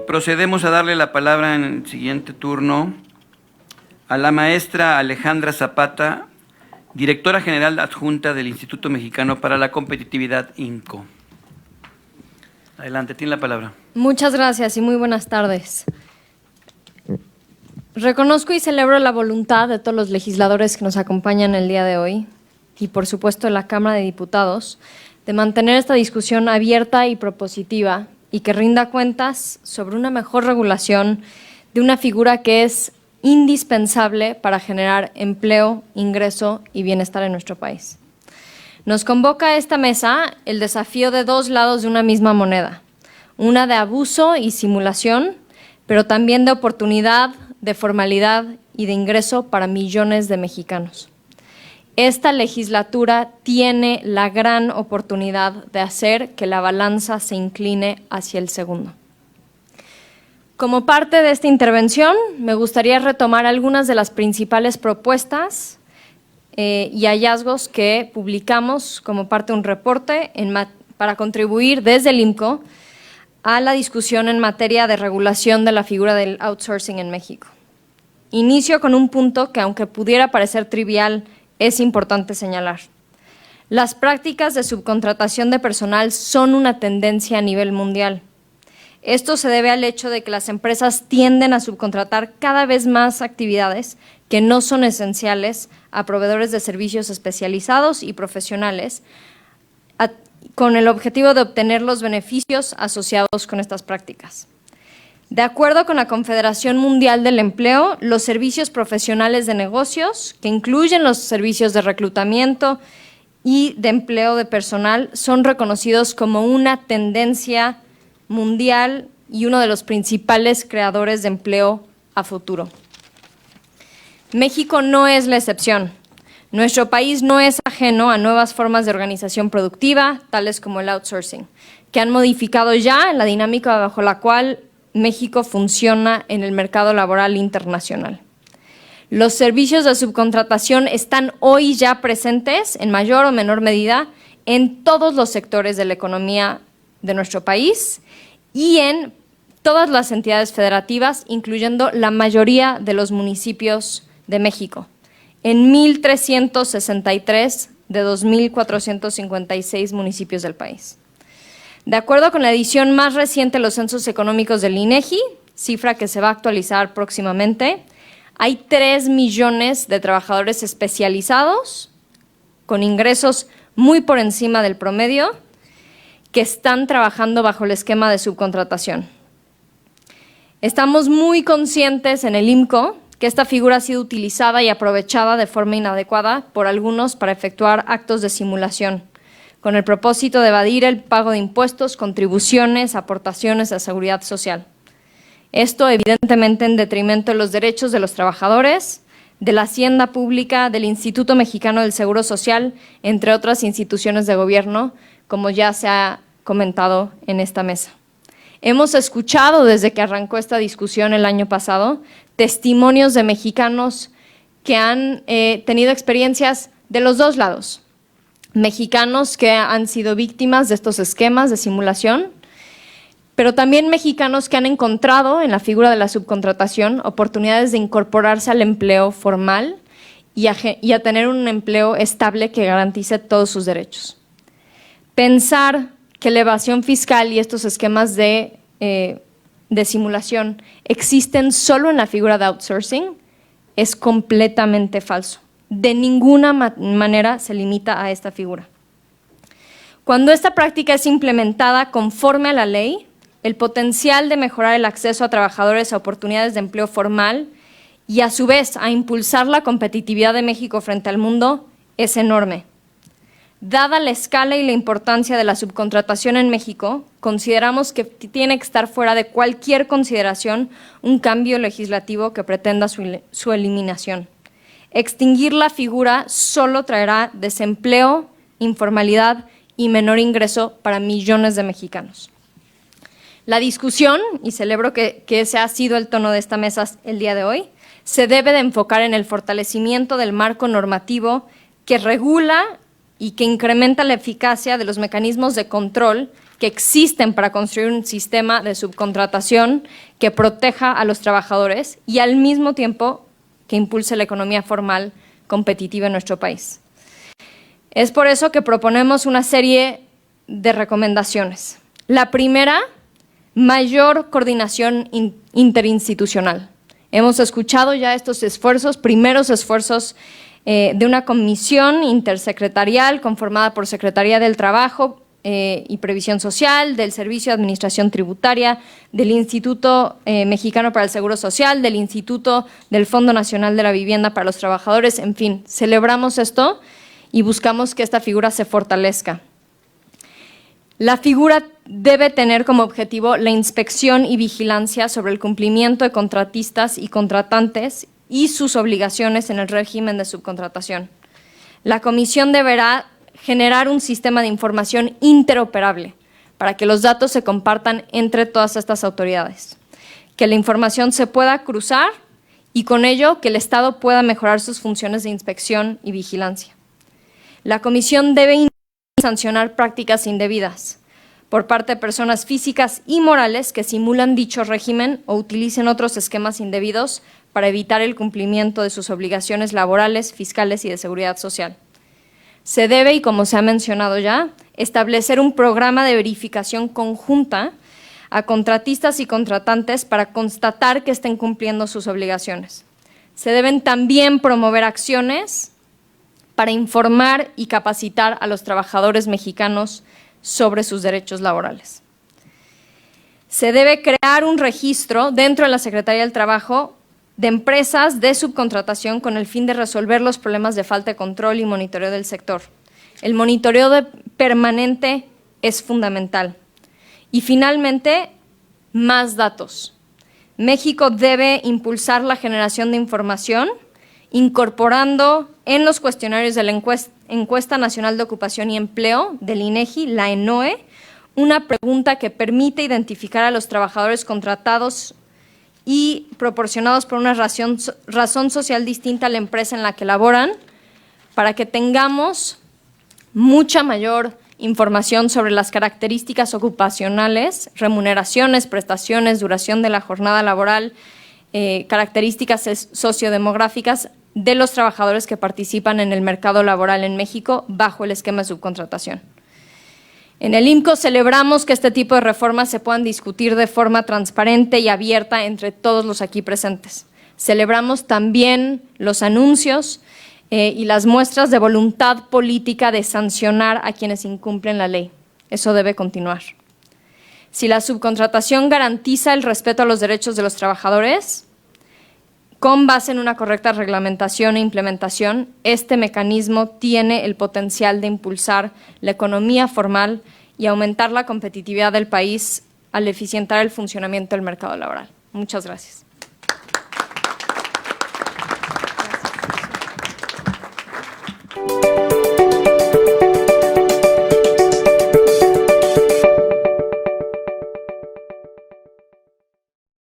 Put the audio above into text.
Procedemos a darle la palabra en el siguiente turno a la maestra Alejandra Zapata, directora general adjunta del Instituto Mexicano para la Competitividad, IMCO. Adelante, tiene la palabra. Muchas gracias y muy buenas tardes. Reconozco y celebro la voluntad de todos los legisladores que nos acompañan el día de hoy y, por supuesto, de la Cámara de Diputados, de mantener esta discusión abierta y propositiva y que rinda cuentas sobre una mejor regulación de una figura que es indispensable para generar empleo, ingreso y bienestar en nuestro país. Nos convoca a esta mesa el desafío de dos lados de una misma moneda, una de abuso y simulación, pero también de oportunidad, de formalidad y de ingreso para millones de mexicanos. Esta legislatura tiene la gran oportunidad de hacer que la balanza se incline hacia el segundo. Como parte de esta intervención, me gustaría retomar algunas de las principales propuestas y hallazgos que publicamos como parte de un reporte para contribuir desde el IMCO a la discusión en materia de regulación de la figura del outsourcing en México. Inicio con un punto que, aunque pudiera parecer trivial, es importante señalar. Las prácticas de subcontratación de personal son una tendencia a nivel mundial. Esto se debe al hecho de que las empresas tienden a subcontratar cada vez más actividades que no son esenciales a proveedores de servicios especializados y profesionales, con el objetivo de obtener los beneficios asociados con estas prácticas. De acuerdo con la Confederación Mundial del Empleo, los servicios profesionales de negocios, que incluyen los servicios de reclutamiento y de empleo de personal, son reconocidos como una tendencia mundial y uno de los principales creadores de empleo a futuro. México no es la excepción. Nuestro país no es ajeno a nuevas formas de organización productiva, tales como el outsourcing, que han modificado ya la dinámica bajo la cual México funciona en el mercado laboral internacional. Los servicios de subcontratación están hoy ya presentes, en mayor o menor medida, en todos los sectores de la economía de nuestro país y en todas las entidades federativas, incluyendo la mayoría de los municipios de México, en 1,363 de 2,456 municipios del país. De acuerdo con la edición más reciente de los censos económicos del INEGI, cifra que se va a actualizar próximamente, hay 3 millones de trabajadores especializados con ingresos muy por encima del promedio que están trabajando bajo el esquema de subcontratación. Estamos muy conscientes en el IMCO que esta figura ha sido utilizada y aprovechada de forma inadecuada por algunos para efectuar actos de simulación, con el propósito de evadir el pago de impuestos, contribuciones, aportaciones a seguridad social. Esto evidentemente en detrimento de los derechos de los trabajadores, de la hacienda pública, del Instituto Mexicano del Seguro Social, entre otras instituciones de gobierno, como ya se ha comentado en esta mesa. Hemos escuchado desde que arrancó esta discusión el año pasado testimonios de mexicanos que han tenido experiencias de los dos lados. Mexicanos que han sido víctimas de estos esquemas de simulación, pero también mexicanos que han encontrado en la figura de la subcontratación oportunidades de incorporarse al empleo formal y a tener un empleo estable que garantice todos sus derechos. Pensar que la evasión fiscal y estos esquemas de simulación existen solo en la figura de outsourcing es completamente falso. De ninguna manera se limita a esta figura. Cuando esta práctica es implementada conforme a la ley, el potencial de mejorar el acceso a trabajadores a oportunidades de empleo formal y a su vez a impulsar la competitividad de México frente al mundo es enorme. Dada la escala y la importancia de la subcontratación en México, consideramos que tiene que estar fuera de cualquier consideración un cambio legislativo que pretenda su eliminación. Extinguir la figura solo traerá desempleo, informalidad y menor ingreso para millones de mexicanos. La discusión, y celebro que ese ha sido el tono de esta mesa el día de hoy, se debe de enfocar en el fortalecimiento del marco normativo que regula y que incrementa la eficacia de los mecanismos de control que existen para construir un sistema de subcontratación que proteja a los trabajadores y al mismo tiempo que impulse la economía formal competitiva en nuestro país. Es por eso que proponemos una serie de recomendaciones. La primera, mayor coordinación interinstitucional. Hemos escuchado ya estos esfuerzos, primeros esfuerzos de una comisión intersecretarial conformada por Secretaría del Trabajo y Previsión Social, del Servicio de Administración Tributaria, del Instituto Mexicano para el Seguro Social, del Instituto del Fondo Nacional de la Vivienda para los Trabajadores, en fin, celebramos esto y buscamos que esta figura se fortalezca. La figura debe tener como objetivo la inspección y vigilancia sobre el cumplimiento de contratistas y contratantes y sus obligaciones en el régimen de subcontratación. La comisión deberá generar un sistema de información interoperable para que los datos se compartan entre todas estas autoridades, que la información se pueda cruzar y con ello que el Estado pueda mejorar sus funciones de inspección y vigilancia. La comisión debe sancionar prácticas indebidas por parte de personas físicas y morales que simulan dicho régimen o utilicen otros esquemas indebidos para evitar el cumplimiento de sus obligaciones laborales, fiscales y de seguridad social. Se debe, y como se ha mencionado ya, establecer un programa de verificación conjunta a contratistas y contratantes para constatar que estén cumpliendo sus obligaciones. Se deben también promover acciones para informar y capacitar a los trabajadores mexicanos sobre sus derechos laborales. Se debe crear un registro dentro de la Secretaría del Trabajo de empresas de subcontratación con el fin de resolver los problemas de falta de control y monitoreo del sector. El monitoreo permanente es fundamental. Y finalmente, más datos. México debe impulsar la generación de información incorporando en los cuestionarios de la Encuesta Nacional de Ocupación y Empleo del INEGI, la ENOE, una pregunta que permite identificar a los trabajadores contratados y proporcionados por una razón social distinta a la empresa en la que laboran, para que tengamos mucha mayor información sobre las características ocupacionales, remuneraciones, prestaciones, duración de la jornada laboral, características sociodemográficas de los trabajadores que participan en el mercado laboral en México bajo el esquema de subcontratación. En el IMCO celebramos que este tipo de reformas se puedan discutir de forma transparente y abierta entre todos los aquí presentes. Celebramos también los anuncios y las muestras de voluntad política de sancionar a quienes incumplen la ley. Eso debe continuar. Si la subcontratación garantiza el respeto a los derechos de los trabajadores, con base en una correcta reglamentación e implementación, este mecanismo tiene el potencial de impulsar la economía formal y aumentar la competitividad del país al eficientar el funcionamiento del mercado laboral. Muchas gracias.